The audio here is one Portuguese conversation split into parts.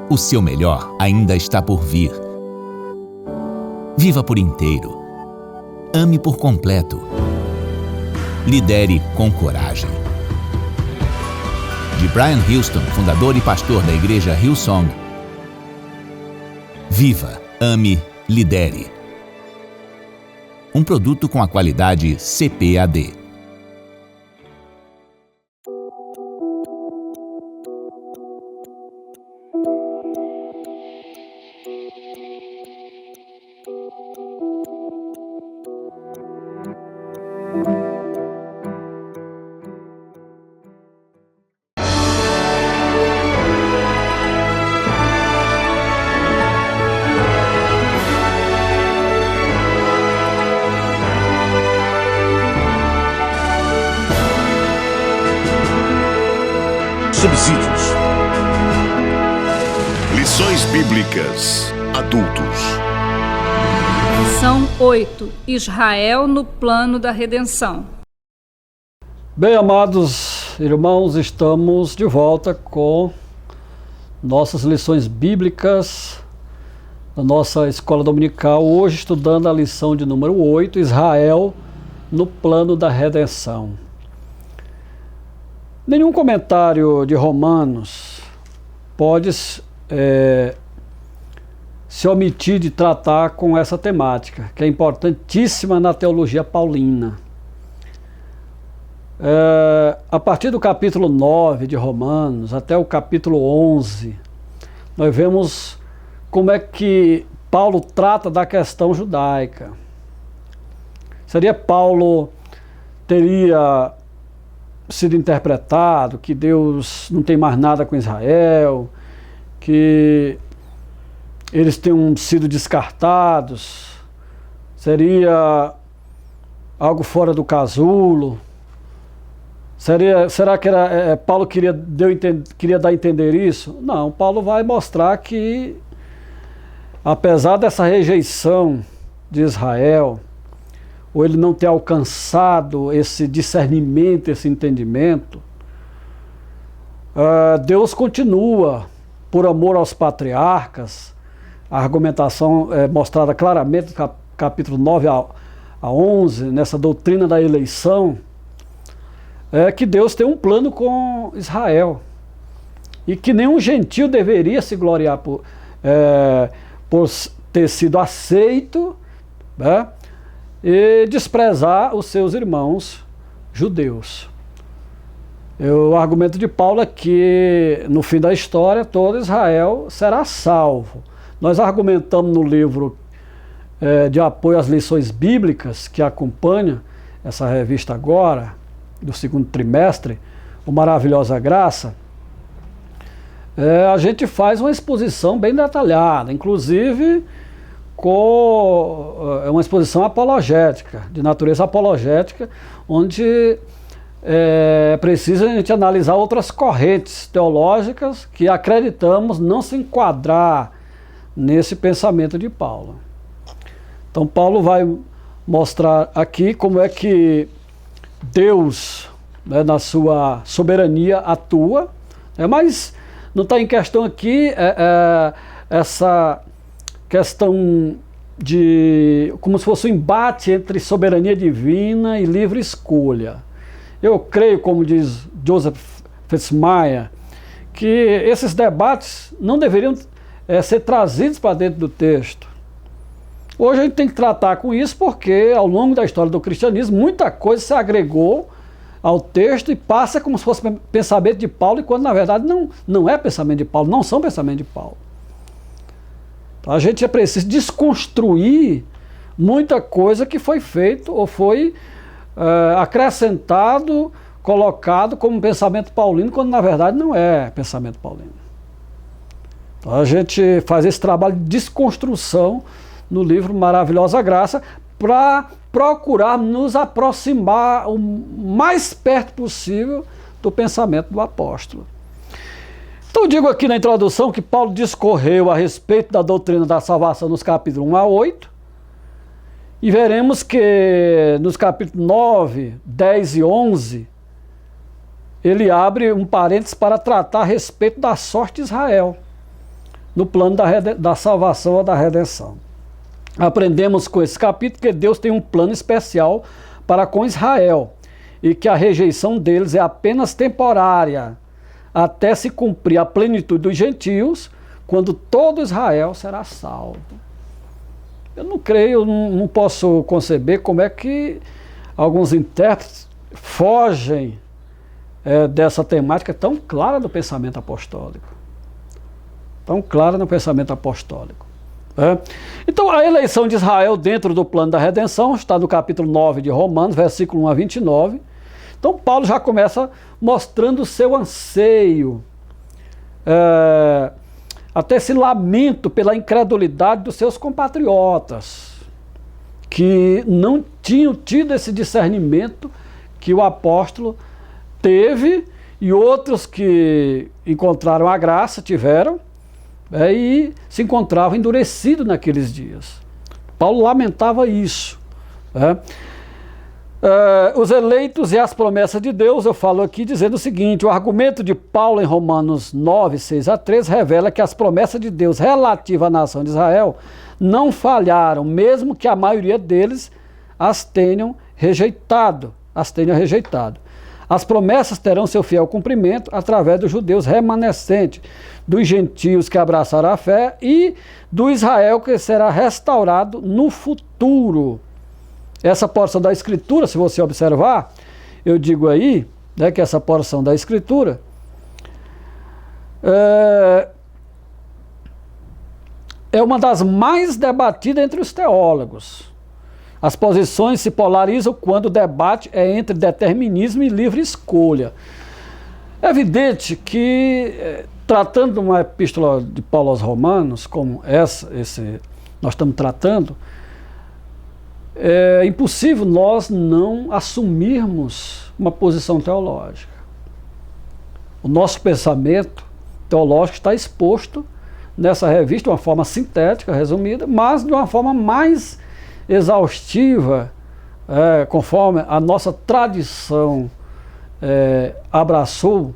O seu melhor ainda está por vir. Viva por inteiro. Ame por completo. Lidere com coragem. De Brian Houston, fundador e pastor da igreja Hillsong. Viva, ame, lidere. Um produto com a qualidade CPAD. Subsídios. Lições Bíblicas Adultos. Lição 8. Israel no plano da redenção. Bem, amados irmãos, estamos de volta com nossas lições bíblicas da nossa escola dominical, hoje estudando a lição de número 8, Israel no plano da redenção. Nenhum comentário de Romanos pode se omitir de tratar com essa temática, que é importantíssima na teologia paulina. A partir do capítulo 9 de Romanos até o capítulo 11, nós vemos como é que Paulo trata da questão judaica. Paulo teria sido interpretado que Deus não tem mais nada com Israel, que eles tenham sido descartados, seria algo fora do casulo? Será que Paulo queria dar a entender isso? Não, Paulo vai mostrar que, apesar dessa rejeição de Israel, ou ele não ter alcançado esse discernimento, esse entendimento, Deus continua, por amor aos patriarcas. A argumentação é mostrada claramente no capítulo 9 a 11, nessa doutrina da eleição, é que Deus tem um plano com Israel, e que nenhum gentio deveria se gloriar por ter sido aceito, né, e desprezar os seus irmãos judeus. O argumento de Paulo é que, no fim da história, todo Israel será salvo. Nós argumentamos no livro de apoio às lições bíblicas, que acompanha essa revista agora, do segundo trimestre, o Maravilhosa Graça. A gente faz uma exposição bem detalhada, inclusive com uma exposição apologética, de natureza apologética, onde é preciso a gente analisar outras correntes teológicas que acreditamos não se enquadrar nesse pensamento de Paulo. Então Paulo vai mostrar aqui como é que Deus, né, na sua soberania atua, mas não está em questão aqui essa questão de como se fosse um embate entre soberania divina e livre escolha. Eu creio, como diz Joseph Fitzmyer, que esses debates não deveriam ser trazidos para dentro do texto. Hoje a gente tem que tratar com isso porque, ao longo da história do cristianismo, muita coisa se agregou ao texto e passa como se fosse pensamento de Paulo, e quando na verdade não é pensamento de Paulo, não são pensamento de Paulo. A gente é preciso desconstruir muita coisa que foi feito ou foi acrescentado, colocado como pensamento paulino, quando na verdade não é pensamento paulino. Então, a gente faz esse trabalho de desconstrução no livro Maravilhosa Graça para procurar nos aproximar o mais perto possível do pensamento do apóstolo. Então eu digo aqui na introdução que Paulo discorreu a respeito da doutrina da salvação nos capítulos 1 a 8, e veremos que nos capítulos 9, 10 e 11, ele abre um parênteses para tratar a respeito da sorte de Israel. no plano da salvação ou da redenção. Aprendemos com esse capítulo que Deus tem um plano especial para com Israel e que a rejeição deles é apenas temporária, até se cumprir a plenitude dos gentios, quando todo Israel será salvo. Eu não creio, não posso conceber como é que alguns intérpretes fogem dessa temática tão clara do pensamento apostólico. Tão clara no pensamento apostólico. Então, a eleição de Israel dentro do plano da redenção está no capítulo 9 de Romanos, versículo 1 a 29. Então, Paulo já começa mostrando o seu anseio, até esse lamento pela incredulidade dos seus compatriotas, que não tinham tido esse discernimento que o apóstolo teve, e outros que encontraram a graça, tiveram, e se encontravam endurecidos naqueles dias. Paulo lamentava isso. Os eleitos e as promessas de Deus, eu falo aqui dizendo o seguinte: o argumento de Paulo em Romanos 9, 6 a 13 revela que as promessas de Deus relativas à nação de Israel não falharam, mesmo que a maioria deles as tenham rejeitado. As promessas terão seu fiel cumprimento através dos judeus remanescentes, dos gentios que abraçaram a fé e do Israel que será restaurado no futuro. Essa porção da Escritura, se você observar, eu digo aí, né, que essa porção da Escritura é uma das mais debatidas entre os teólogos. As posições se polarizam quando o debate é entre determinismo e livre escolha. É evidente que, tratando de uma epístola de Paulo aos Romanos, como nós estamos tratando, é impossível nós não assumirmos uma posição teológica. O nosso pensamento teológico está exposto nessa revista de uma forma sintética, resumida, mas de uma forma mais exaustiva, conforme a nossa tradição abraçou,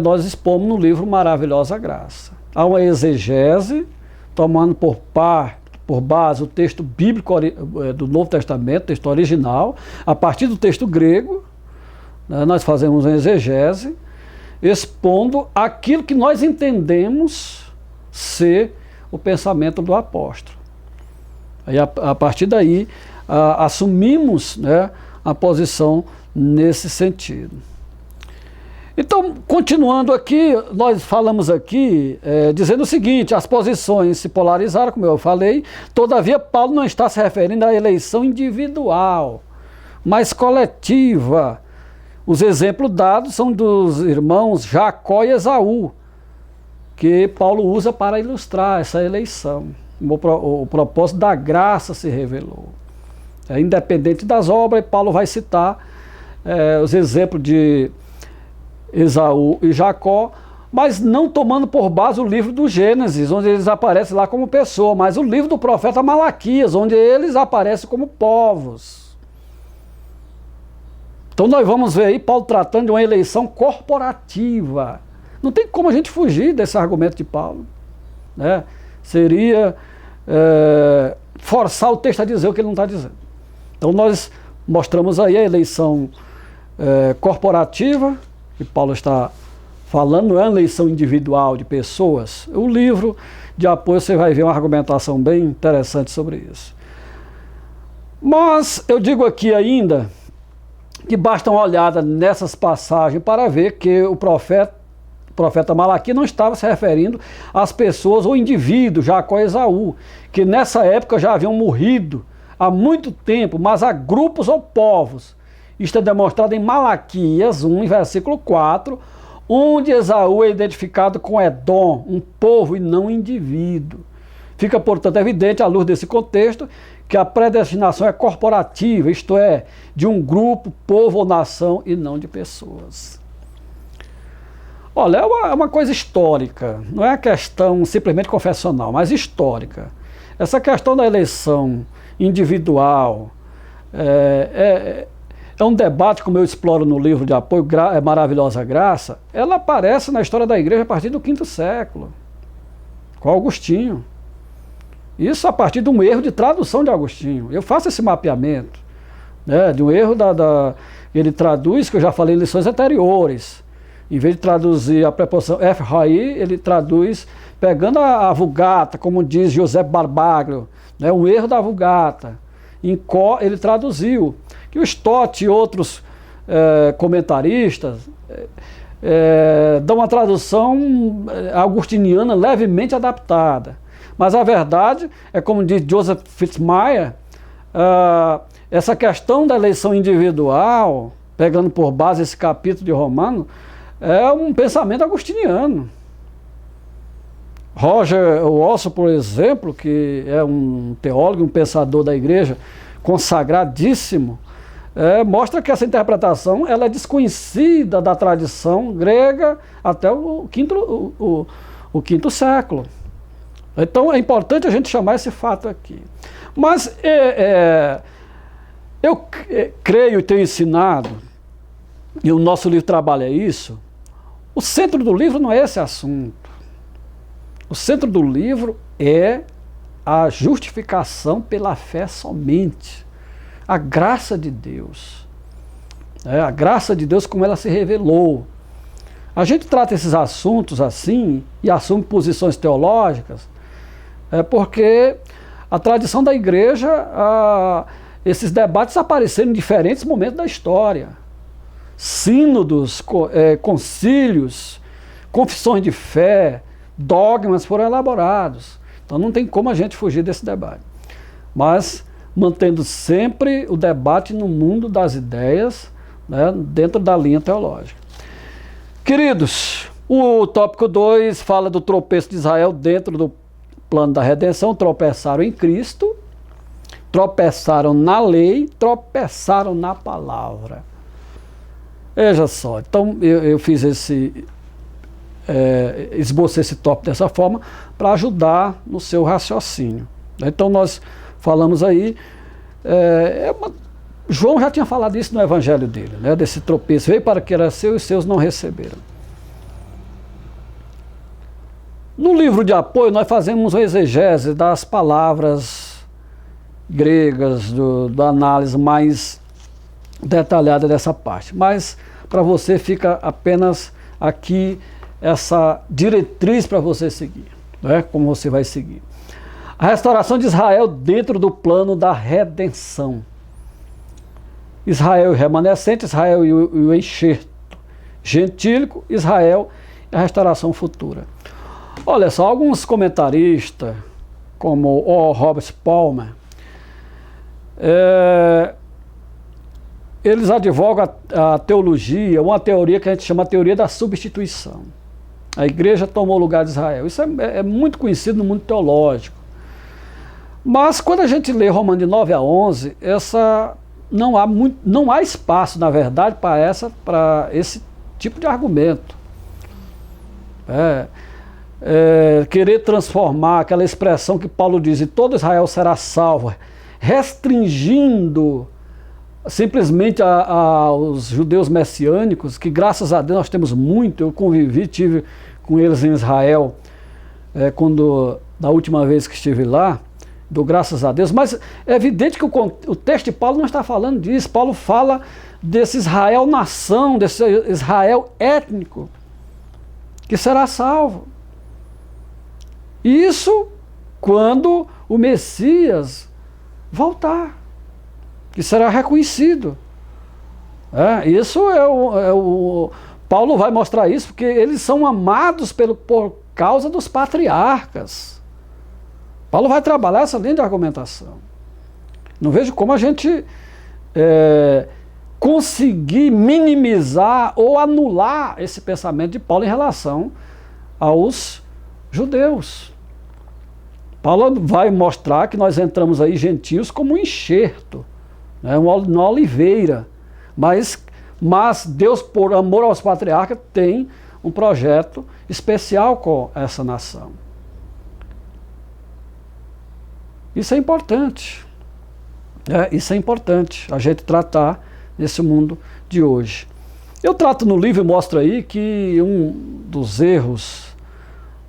nós expomos no livro Maravilhosa Graça. Há uma exegese, tomando por base o texto bíblico do Novo Testamento, texto original, a partir do texto grego, nós fazemos uma exegese, expondo aquilo que nós entendemos ser o pensamento do apóstolo. Aí, a partir daí, assumimos, a posição nesse sentido. Então, continuando aqui, nós falamos aqui, dizendo o seguinte: as posições se polarizaram, como eu falei, todavia Paulo não está se referindo à eleição individual, mas coletiva. Os exemplos dados são dos irmãos Jacó e Esaú, que Paulo usa para ilustrar essa eleição. O propósito da graça se revelou. Independente das obras, Paulo vai citar os exemplos de Esaú e Jacó, mas não tomando por base o livro do Gênesis, onde eles aparecem lá como pessoa, mas o livro do profeta Malaquias, onde eles aparecem como povos. Então nós vamos ver aí Paulo tratando de uma eleição corporativa. Não tem como a gente fugir desse argumento de Paulo, Seria forçar o texto a dizer o que ele não está dizendo. Então nós mostramos aí a eleição corporativa, que Paulo está falando, não é uma eleição individual de pessoas. O livro de apoio você vai ver uma argumentação bem interessante sobre isso. Mas eu digo aqui ainda que basta uma olhada nessas passagens para ver que o profeta Malaquias não estava se referindo às pessoas ou indivíduos, Jacó e Esaú, que nessa época já haviam morrido há muito tempo, mas a grupos ou povos. Isto é demonstrado em Malaquias 1, versículo 4, onde Esaú é identificado com Edom, um povo e não um indivíduo. Fica, portanto, evidente, à luz desse contexto, que a predestinação é corporativa, isto é, de um grupo, povo ou nação e não de pessoas. Olha, é uma coisa histórica, não é uma questão simplesmente confessional, mas histórica. Essa questão da eleição individual é um debate, como eu exploro no livro de apoio Maravilhosa Graça. Ela aparece na história da igreja a partir do V século. com Agostinho. Isso a partir de um erro de tradução de Agostinho. Eu faço esse mapeamento, né, de um erro ele traduz, que eu já falei em lições anteriores. Em vez de traduzir a preposição F-Rai, ele traduz pegando a Vulgata, como diz José Barbaglio, né, um erro da Vulgata. Em Có, ele traduziu. Que o Stott e outros comentaristas dão uma tradução agustiniana levemente adaptada. Mas a verdade é, como diz Joseph Fitzmyer, essa questão da eleição individual, pegando por base esse capítulo de Romano, é um pensamento agustiniano. Roger Walson, por exemplo, que é um teólogo, um pensador da igreja consagradíssimo, mostra que essa interpretação ela é desconhecida da tradição grega até o quinto século. Então é importante a gente chamar esse fato aqui. Mas eu creio e tenho ensinado, e o nosso livro trabalha isso, o centro do livro não é esse assunto. O centro do livro é a justificação pela fé somente. A graça de Deus. A graça de Deus como ela se revelou. A gente trata esses assuntos assim e assume posições teológicas porque a tradição da igreja, esses debates apareceram em diferentes momentos da história. Sínodos, concílios, confissões de fé, dogmas foram elaborados. Então não tem como a gente fugir desse debate. Mas mantendo sempre o debate no mundo das ideias, né, dentro da linha teológica. Queridos, o tópico 2 fala do tropeço de Israel dentro do plano da redenção. Tropeçaram em Cristo, tropeçaram na lei, tropeçaram na palavra. Veja só, então eu fiz esbocei esse tópico dessa forma para ajudar no seu raciocínio. Então nós falamos aí, João já tinha falado isso no evangelho dele, né, desse tropeço, veio para que era seu e os seus não receberam. No livro de apoio nós fazemos uma exegese das palavras gregas, da análise mais detalhada dessa parte, mas para você fica apenas aqui essa diretriz para você seguir, né? Como você vai seguir. A restauração de Israel dentro do plano da redenção. Israel e o remanescente, Israel e o enxerto gentílico, Israel e a restauração futura. Olha só, alguns comentaristas, como o Robert Palmer, eles advogam a teologia, uma teoria que a gente chama de teoria da substituição. A igreja tomou o lugar de Israel. Isso é muito conhecido no mundo teológico. Mas quando a gente lê Romanos de 9 a 11, não há espaço, na verdade, para esse tipo de argumento. Querer transformar aquela expressão que Paulo diz, e todo Israel será salvo, restringindo simplesmente aos judeus messiânicos, que graças a Deus nós temos muito. Eu tive com eles em Israel, da última vez que estive lá, dou graças a Deus, mas é evidente que o texto de Paulo não está falando disso. Paulo fala desse Israel nação, desse Israel étnico, que será salvo. Isso quando o Messias voltar, que será reconhecido. Isso Paulo vai mostrar isso, porque eles são amados por causa dos patriarcas. Paulo vai trabalhar essa linha de argumentação. Não vejo como a gente conseguir minimizar ou anular esse pensamento de Paulo em relação aos judeus. Paulo vai mostrar que nós entramos aí gentios como um enxerto, né, uma oliveira, mas Deus, por amor aos patriarcas, tem um projeto especial com essa nação. Isso é importante. Isso é importante, a gente tratar nesse mundo de hoje. Eu trato no livro e mostro aí que um dos erros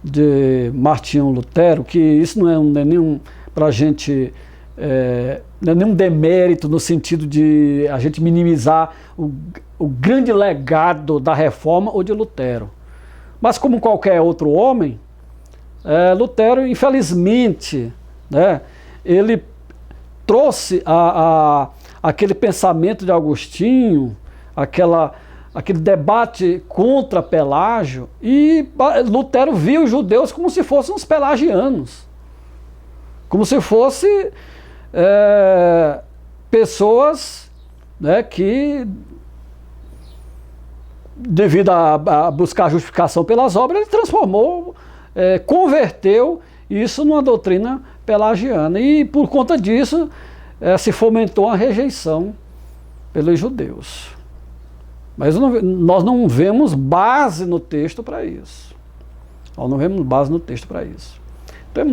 de Martinho Lutero, que isso não é nenhum para a gente, não é nenhum demérito no sentido de a gente minimizar o grande legado da Reforma ou de Lutero. Mas como qualquer outro homem, Lutero, infelizmente, né, ele trouxe aquele pensamento de Agostinho, aquele debate contra Pelágio, e Lutero viu os judeus como se fossem os pelagianos, como se fossem pessoas, né, que, devido a buscar justificação pelas obras, ele transformou, converteu isso numa doutrina pelagiana, e por conta disso se fomentou a rejeição pelos judeus. Mas nós não vemos base no texto para isso. Nós não vemos base no texto para isso. Então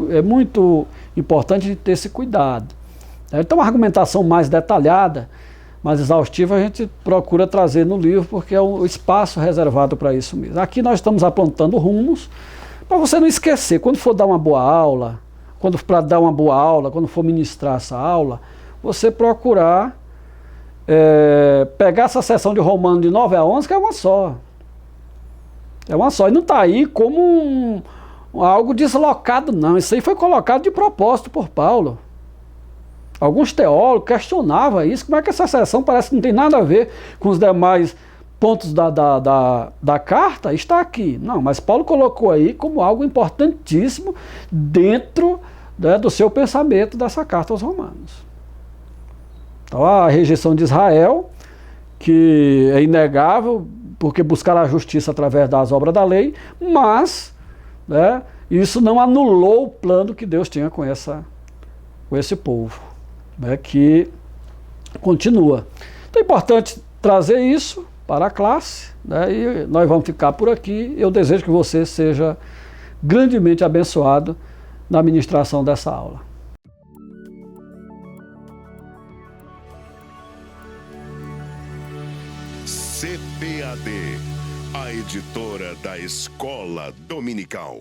é muito importante ter esse cuidado. Então, uma argumentação mais detalhada, mais exaustiva, a gente procura trazer no livro, porque é o espaço reservado para isso mesmo. Aqui nós estamos apontando rumos, para você não esquecer, quando for dar uma boa aula, quando for ministrar essa aula, você procurar pegar essa seção de Romanos de 9 a 11, que é uma só. É uma só. E não está aí como algo deslocado, não. Isso aí foi colocado de propósito por Paulo. Alguns teólogos questionavam isso. Como é que essa seção parece que não tem nada a ver com os demais pontos da carta? Está aqui. Não, mas Paulo colocou aí como algo importantíssimo dentro, né, do seu pensamento dessa carta aos Romanos. Então, a rejeição de Israel, que é inegável, porque buscaram a justiça através das obras da lei, mas, né, isso não anulou o plano que Deus tinha com esse povo, né, que continua. Então é importante trazer isso para a classe, né, e nós vamos ficar por aqui. Eu desejo que você seja grandemente abençoado na ministração dessa aula. CPAD, a editora da Escola Dominical.